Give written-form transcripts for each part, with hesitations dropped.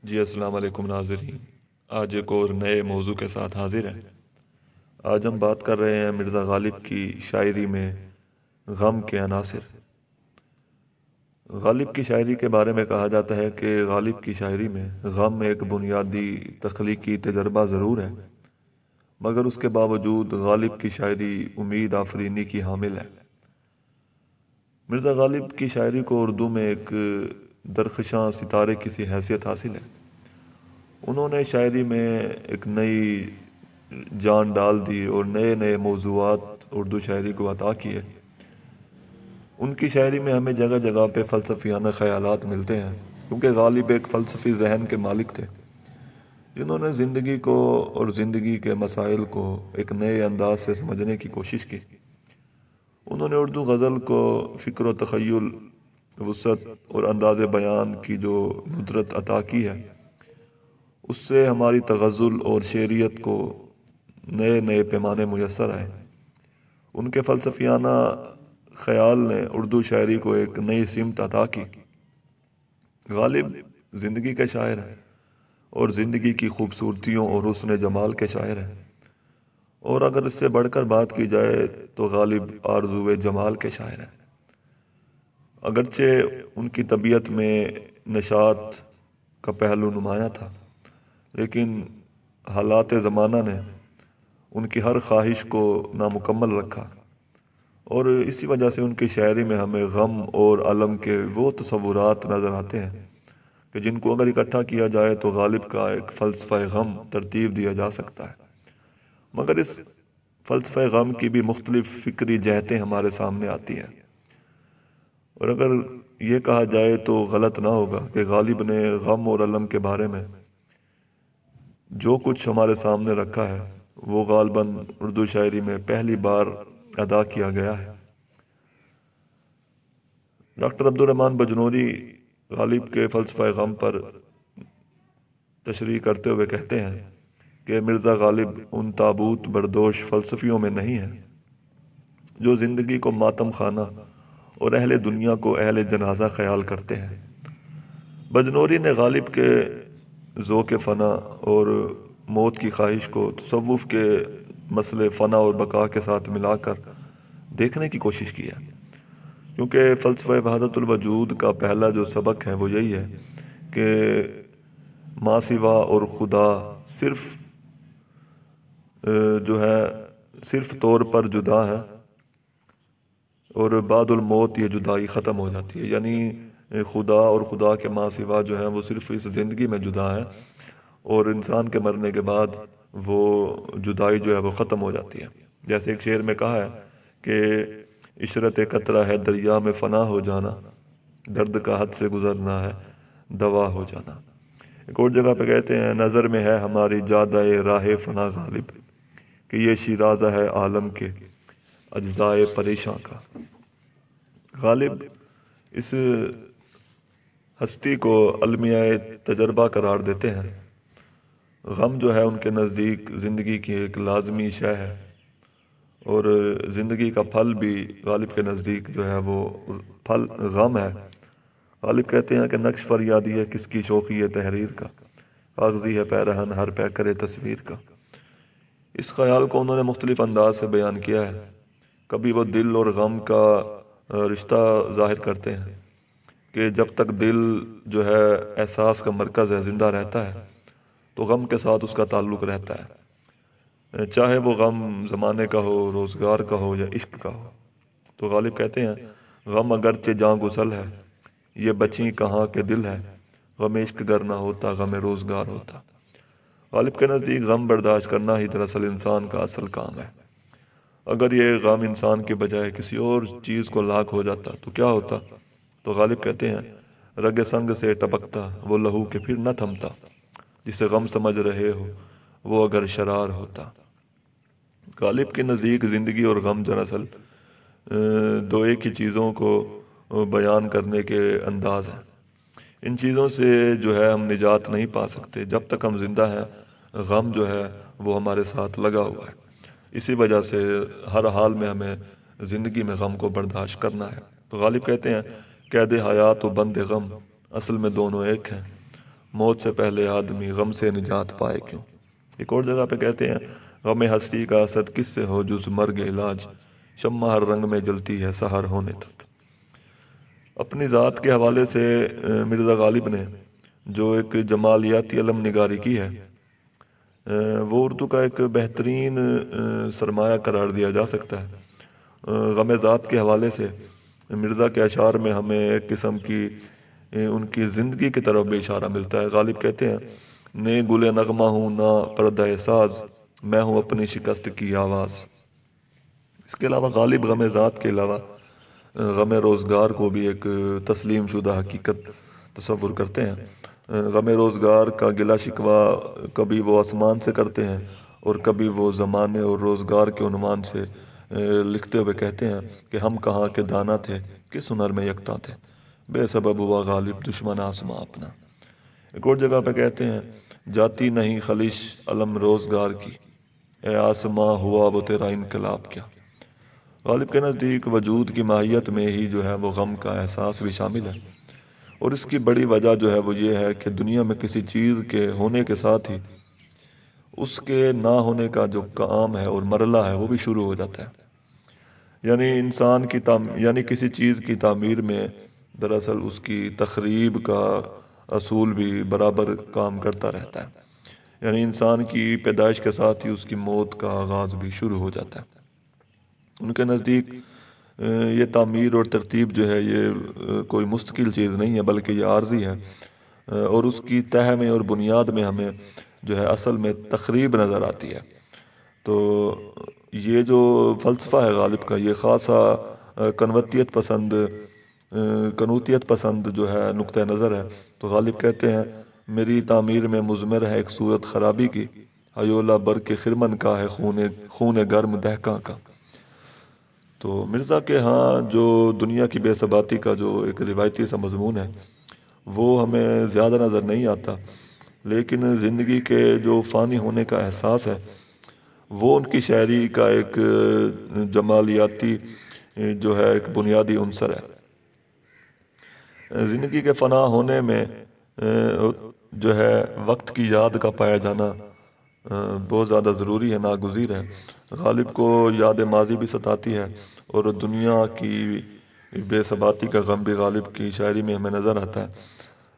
جی السلام علیکم ناظرین، آج ایک اور نئے موضوع کے ساتھ حاضر ہیں۔ آج ہم بات کر رہے ہیں مرزا غالب کی شاعری میں غم کے عناصر۔ غالب کی شاعری کے بارے میں کہا جاتا ہے کہ غالب کی شاعری میں غم ایک بنیادی تخلیقی تجربہ ضرور ہے، مگر اس کے باوجود غالب کی شاعری امید آفرینی کی حامل ہے۔ مرزا غالب کی شاعری کو اردو میں ایک درخشاں ستارے کی سی حیثیت حاصل ہے۔ انہوں نے شاعری میں ایک نئی جان ڈال دی اور نئے نئے موضوعات اردو شاعری کو عطا کیے۔ ان کی شاعری میں ہمیں جگہ جگہ پہ فلسفیانہ خیالات ملتے ہیں، کیونکہ غالب ایک فلسفی ذہن کے مالک تھے جنہوں نے زندگی کو اور زندگی کے مسائل کو ایک نئے انداز سے سمجھنے کی کوشش کی۔ انہوں نے اردو غزل کو فکر و تخیل، وسعت اور انداز بیان کی جو ندرت عطا کی ہے، اس سے ہماری تغزل اور شعریت کو نئے نئے پیمانے میسر آئے۔ ان کے فلسفیانہ خیال نے اردو شاعری کو ایک نئی سمت عطا کی۔ غالب زندگی کے شاعر ہیں اور زندگی کی خوبصورتیوں اور حسن جمال کے شاعر ہیں، اور اگر اس سے بڑھ کر بات کی جائے تو غالب آرزو جمال کے شاعر ہیں۔ اگرچہ ان کی طبیعت میں نشاط کا پہلو نمایاں تھا، لیکن حالات زمانہ نے ان کی ہر خواہش کو نامکمل رکھا، اور اسی وجہ سے ان کی شاعری میں ہمیں غم اور الم کے وہ تصورات نظر آتے ہیں کہ جن کو اگر اکٹھا کیا جائے تو غالب کا ایک فلسفہ غم ترتیب دیا جا سکتا ہے۔ مگر اس فلسفہ غم کی بھی مختلف فکری جہتیں ہمارے سامنے آتی ہیں، اور اگر یہ کہا جائے تو غلط نہ ہوگا کہ غالب نے غم اور الم کے بارے میں جو کچھ ہمارے سامنے رکھا ہے وہ غالباً اردو شاعری میں پہلی بار ادا کیا گیا ہے۔ ڈاکٹر عبدالرحمن بجنوری غالب کے فلسفہ غم پر تشریح کرتے ہوئے کہتے ہیں کہ مرزا غالب ان تابوت بردوش فلسفیوں میں نہیں ہے جو زندگی کو ماتم خانہ اور اہل دنیا کو اہل جنازہ خیال کرتے ہیں۔ بجنوری نے غالب کے ذوق فنا اور موت کی خواہش کو تصوف کے مسئلے فنا اور بقا کے ساتھ ملا کر دیکھنے کی کوشش کی ہے، کیونکہ فلسفہ وحدت الوجود کا پہلا جو سبق ہے وہ یہی ہے کہ ما سوا اور خدا صرف طور پر جدا ہے، اور بعد الموت یہ جدائی ختم ہو جاتی ہے۔ یعنی خدا اور خدا کے ما سوا جو ہیں وہ صرف اس زندگی میں جدا ہے، اور انسان کے مرنے کے بعد وہ جدائی جو ہے وہ ختم ہو جاتی ہے۔ جیسے ایک شعر میں کہا ہے کہ عشرت قطرہ ہے دریا میں فنا ہو جانا، درد کا حد سے گزرنا ہے دوا ہو جانا۔ ایک اور جگہ پہ کہتے ہیں نظر میں ہے ہماری جادہ راہ فنا غالب، کہ یہ شیرازہ ہے عالم کے اجزائے پریشاں کا۔ غالب اس ہستی کو المیہ تجربہ قرار دیتے ہیں۔ غم جو ہے ان کے نزدیک زندگی کی ایک لازمی شے ہے، اور زندگی کا پھل بھی غالب کے نزدیک جو ہے وہ پھل غم ہے۔ غالب کہتے ہیں کہ نقش فریادی ہے کس کی شوخی ہے تحریر کا، کاغذی ہے پیرہن ہر پیکر تصویر کا۔ اس خیال کو انہوں نے مختلف انداز سے بیان کیا ہے۔ کبھی وہ دل اور غم کا رشتہ ظاہر کرتے ہیں کہ جب تک دل جو ہے احساس کا مرکز ہے، زندہ رہتا ہے، تو غم کے ساتھ اس کا تعلق رہتا ہے، چاہے وہ غم زمانے کا ہو، روزگار کا ہو یا عشق کا ہو۔ تو غالب کہتے ہیں غم اگرچہ جاں گسل ہے، یہ بچیں کہاں کے دل ہے، غم عشق گر نہ ہوتا غم روزگار ہوتا۔ غالب کے نزدیک غم برداشت کرنا ہی دراصل انسان کا اصل کام ہے۔ اگر یہ غم انسان کے بجائے کسی اور چیز کو لاحق ہو جاتا تو کیا ہوتا؟ تو غالب کہتے ہیں رگ سنگ سے ٹپکتا وہ لہو کہ پھر نہ تھمتا، جسے غم سمجھ رہے ہو وہ اگر شرار ہوتا۔ غالب کے نزدیک زندگی اور غم دراصل دو ایک ہی چیزوں کو بیان کرنے کے انداز ہیں۔ ان چیزوں سے جو ہے ہم نجات نہیں پا سکتے۔ جب تک ہم زندہ ہیں غم جو ہے وہ ہمارے ساتھ لگا ہوا ہے۔ اسی وجہ سے ہر حال میں ہمیں زندگی میں غم کو برداشت کرنا ہے۔ تو غالب کہتے ہیں قید حیات و بند غم اصل میں دونوں ایک ہیں، موت سے پہلے آدمی غم سے نجات پائے کیوں۔ ایک اور جگہ پہ کہتے ہیں غم ہستی کا اسد کس سے ہو جز مرگ علاج، شمع ہر رنگ میں جلتی ہے سحر ہونے تک۔ اپنی ذات کے حوالے سے مرزا غالب نے جو ایک جمالیاتی علم نگاری کی ہے، وہ اردو کا ایک بہترین سرمایہ قرار دیا جا سکتا ہے۔ غم ذات کے حوالے سے مرزا کے اشعار میں ہمیں ایک قسم کی ان کی زندگی کی طرف بھی اشارہ ملتا ہے۔ غالب کہتے ہیں نئے گل نغمہ ہوں نہ پردہ ساز، میں ہوں اپنی شکست کی آواز۔ اس کے علاوہ غالب غم ذات کے علاوہ غم روزگار کو بھی ایک تسلیم شدہ حقیقت تصور کرتے ہیں۔ غم روزگار کا گلہ شکوہ کبھی وہ آسمان سے کرتے ہیں اور کبھی وہ زمانے اور روزگار کے عنوان سے لکھتے ہوئے کہتے ہیں کہ ہم کہاں کے دانا تھے، کس ہنر میں یکتا تھے، بے سبب ہوا غالب دشمن آسماں اپنا۔ ایک اور جگہ پہ کہتے ہیں جاتی نہیں خلش علم روزگار کی، اے آسماں ہوا وہ تیرا انقلاب کیا۔ غالب کے نزدیک وجود کی ماہیت میں ہی جو ہے وہ غم کا احساس بھی شامل ہے، اور اس کی بڑی وجہ جو ہے وہ یہ ہے کہ دنیا میں کسی چیز کے ہونے کے ساتھ ہی اس کے نہ ہونے کا جو کام ہے اور مرحلہ ہے وہ بھی شروع ہو جاتا ہے۔ یعنی کسی چیز کی تعمیر میں دراصل اس کی تخریب کا اصول بھی برابر کام کرتا رہتا ہے، یعنی انسان کی پیدائش کے ساتھ ہی اس کی موت کا آغاز بھی شروع ہو جاتا ہے۔ ان کے نزدیک یہ تعمیر اور ترتیب جو ہے یہ کوئی مستقل چیز نہیں ہے بلکہ یہ عارضی ہے، اور اس کی تہہ میں اور بنیاد میں ہمیں جو ہے اصل میں تخریب نظر آتی ہے۔ تو یہ جو فلسفہ ہے غالب کا، یہ خاصا کنوتیت پسند جو ہے نقطہ نظر ہے۔ تو غالب کہتے ہیں میری تعمیر میں مضمر ہے ایک صورت خرابی کی، ہیولہ بر کے خرمن کا ہے خون گرم دہکاں کا۔ تو مرزا کے ہاں جو دنیا کی بے ثباتی کا جو ایک روایتی سا مضمون ہے وہ ہمیں زیادہ نظر نہیں آتا، لیکن زندگی کے جو فانی ہونے کا احساس ہے وہ ان کی شاعری کا ایک جمالیاتی جو ہے ایک بنیادی عنصر ہے۔ زندگی کے فنا ہونے میں جو ہے وقت کی یاد کا پایا جانا بہت زیادہ ضروری ہے، ناگزیر ہے۔ غالب کو یاد ماضی بھی ستاتی ہے اور دنیا کی بے ثباتی کا غم بھی غالب کی شاعری میں ہمیں نظر آتا ہے،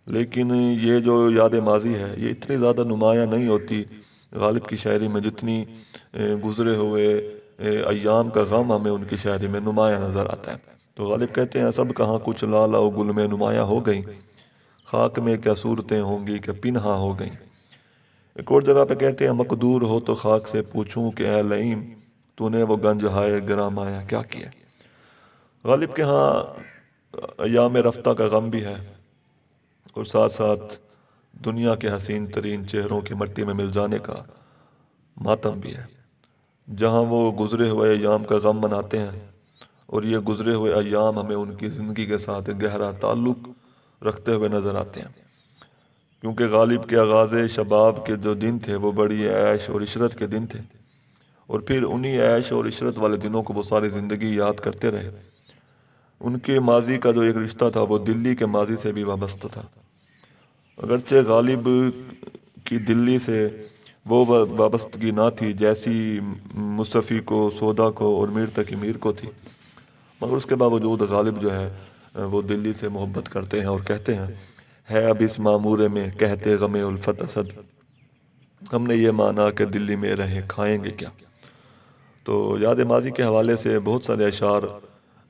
لیکن یہ جو یاد ماضی ہے یہ اتنی زیادہ نمایاں نہیں ہوتی غالب کی شاعری میں جتنی گزرے ہوئے ایام کا غم ہمیں ان کی شاعری میں نمایاں نظر آتا ہے۔ تو غالب کہتے ہیں سب کہاں کچھ لالہ و گل میں نمایاں ہو گئیں، خاک میں کیا صورتیں ہوں گی کہ پنہاں ہو گئیں۔ ایک اور جگہ پہ کہتے ہیں مقدور ہو تو خاک سے پوچھوں کہ اے لئیم تو نے وہ گنج ہائے گرام آیا کیا کیا۔ غالب کے ہاں ایام رفتہ کا غم بھی ہے اور ساتھ ساتھ دنیا کے حسین ترین چہروں کی مٹی میں مل جانے کا ماتم بھی ہے۔ جہاں وہ گزرے ہوئے ایام کا غم مناتے ہیں اور یہ گزرے ہوئے ایام ہمیں ان کی زندگی کے ساتھ گہرا تعلق رکھتے ہوئے نظر آتے ہیں، کیونکہ غالب کے آغاز شباب کے جو دن تھے وہ بڑی عیش اور عشرت کے دن تھے، اور پھر انہی عیش اور عشرت والے دنوں کو وہ ساری زندگی یاد کرتے رہے۔ ان کے ماضی کا جو ایک رشتہ تھا وہ دلی کے ماضی سے بھی وابستہ تھا، اگرچہ غالب کی دلی سے وہ وابستگی نہ تھی جیسی مصطفی کو، سودا کو اور میر تقی میر کو تھی، مگر اس کے باوجود غالب جو ہے وہ دلی سے محبت کرتے ہیں اور کہتے ہیں ہے اب اس معمورے میں کہتے غم الفت اسد، ہم نے یہ مانا کہ دلی میں رہیں کھائیں گے کیا۔ تو یاد ماضی کے حوالے سے بہت سارے اشعار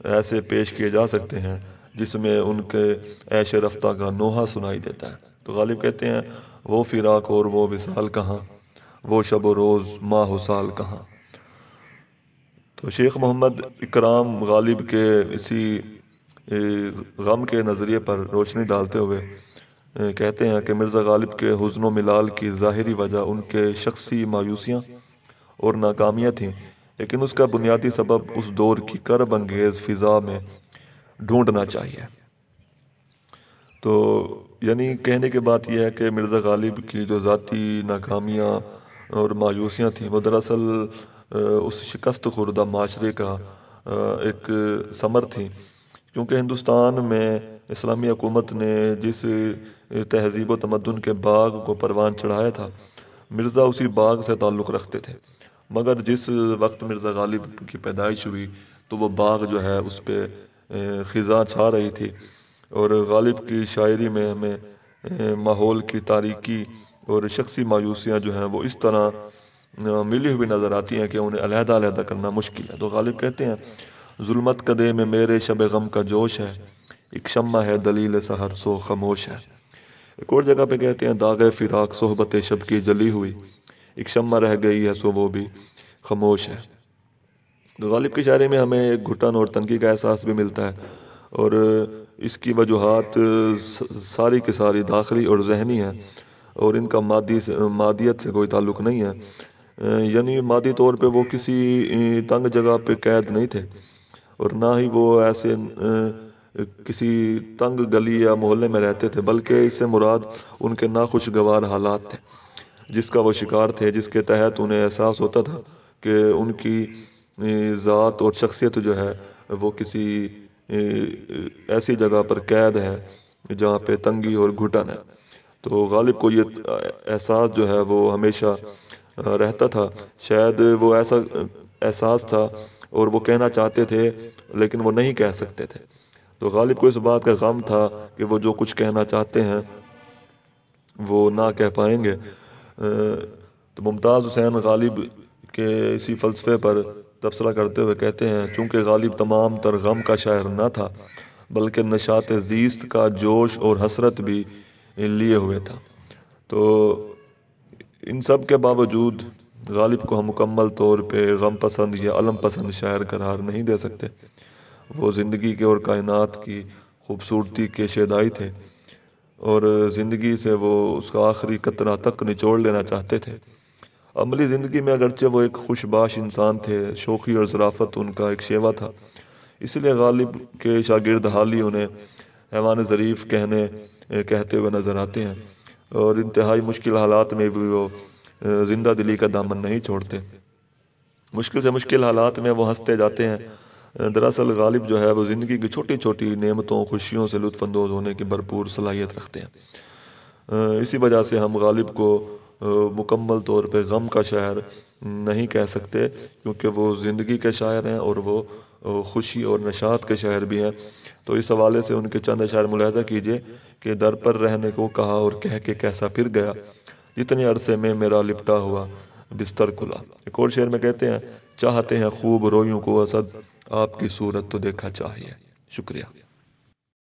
ایسے پیش کیے جا سکتے ہیں جس میں ان کے عیش رفتہ کا نوحہ سنائی دیتا ہے۔ تو غالب کہتے ہیں وہ فراق اور وہ وصال کہاں، وہ شب و روز ماہ و سال کہاں۔ تو شیخ محمد اکرام غالب کے اسی غم کے نظریے پر روشنی ڈالتے ہوئے کہتے ہیں کہ مرزا غالب کے حزن و ملال کی ظاہری وجہ ان کے شخصی مایوسیاں اور ناکامیاں تھیں، لیکن اس کا بنیادی سبب اس دور کی کرب انگیز فضا میں ڈھونڈنا چاہیے۔ تو یعنی کہنے کی بات یہ ہے کہ مرزا غالب کی جو ذاتی ناکامیاں اور مایوسیاں تھیں وہ دراصل اس شکست خوردہ معاشرے کا ایک ثمر تھیں، کیونکہ ہندوستان میں اسلامی حکومت نے جس تہذیب و تمدن کے باغ کو پروان چڑھایا تھا، مرزا اسی باغ سے تعلق رکھتے تھے، مگر جس وقت مرزا غالب کی پیدائش ہوئی تو وہ باغ جو ہے اس پہ خزاں چھا رہی تھی، اور غالب کی شاعری میں ہمیں ماحول کی تاریکی اور شخصی مایوسیاں جو ہیں وہ اس طرح ملی ہوئی نظر آتی ہیں کہ انہیں علیحدہ علیحدہ کرنا مشکل ہے۔ تو غالب کہتے ہیں، ظلمت کدے میں میرے شب غم کا جوش ہے، ایک شمع ہے دلیل سحر سو خاموش ہے۔ ایک اور جگہ پہ کہتے ہیں، داغ فراق صحبت شب کی جلی ہوئی، ایک شمع رہ گئی ہے سو وہ بھی خاموش ہے۔ تو غالب کی شاعری میں ہمیں ایک گھٹن اور تنگی کا احساس بھی ملتا ہے، اور اس کی وجوہات ساری کی ساری داخلی اور ذہنی ہیں، اور ان کا مادیت سے کوئی تعلق نہیں ہے، یعنی مادی طور پہ وہ کسی تنگ جگہ پہ قید نہیں تھے، اور نہ ہی وہ ایسے کسی تنگ گلی یا محلے میں رہتے تھے، بلکہ اس سے مراد ان کے ناخوشگوار حالات تھے جس کا وہ شکار تھے، جس کے تحت انہیں احساس ہوتا تھا کہ ان کی ذات اور شخصیت جو ہے وہ کسی ایسی جگہ پر قید ہے جہاں پہ تنگی اور گھٹن ہے۔ تو غالب کو یہ احساس جو ہے وہ ہمیشہ رہتا تھا، شاید وہ ایسا احساس تھا اور وہ کہنا چاہتے تھے لیکن وہ نہیں کہہ سکتے تھے۔ تو غالب کو اس بات کا غم تھا کہ وہ جو کچھ کہنا چاہتے ہیں وہ نہ کہہ پائیں گے۔ تو ممتاز حسین غالب کے اسی فلسفے پر تبصرہ کرتے ہوئے کہتے ہیں، چونکہ غالب تمام تر غم کا شاعر نہ تھا بلکہ نشاط زیست کا جوش اور حسرت بھی لیے ہوئے تھا، تو ان سب کے باوجود غالب کو ہم مکمل طور پہ غم پسند یا علم پسند شاعر قرار نہیں دے سکتے۔ وہ زندگی کے اور کائنات کی خوبصورتی کے شیدائی تھے، اور زندگی سے وہ اس کا آخری قطرہ تک نچوڑ لینا چاہتے تھے۔ عملی زندگی میں اگرچہ وہ ایک خوش باش انسان تھے، شوخی اور ظرافت ان کا ایک شیوا تھا، اس لیے غالب کے شاگرد حالی انہیں حیوان ظریف کہتے ہوئے نظر آتے ہیں، اور انتہائی مشکل حالات میں بھی وہ زندہ دلی کا دامن نہیں چھوڑتے۔ مشکل سے مشکل حالات میں وہ ہنستے جاتے ہیں۔ دراصل غالب جو ہے وہ زندگی کی چھوٹی چھوٹی نعمتوں خوشیوں سے لطف اندوز ہونے کی بھرپور صلاحیت رکھتے ہیں۔ اسی وجہ سے ہم غالب کو مکمل طور پہ غم کا شاعر نہیں کہہ سکتے، کیونکہ وہ زندگی کے شاعر ہیں اور وہ خوشی اور نشاط کے شاعر بھی ہیں۔ تو اس حوالے سے ان کے چند اشعار ملاحظہ کیجئے کہ در پر رہنے کو کہا اور کہہ کے کیسا پھر گیا، جتنے عرصے میں میرا لپٹا ہوا بستر کھلا۔ ایک اور شعر میں کہتے ہیں، چاہتے ہیں خوب رویوں کو اسد، آپ کی صورت تو دیکھا چاہیے۔ شکریہ۔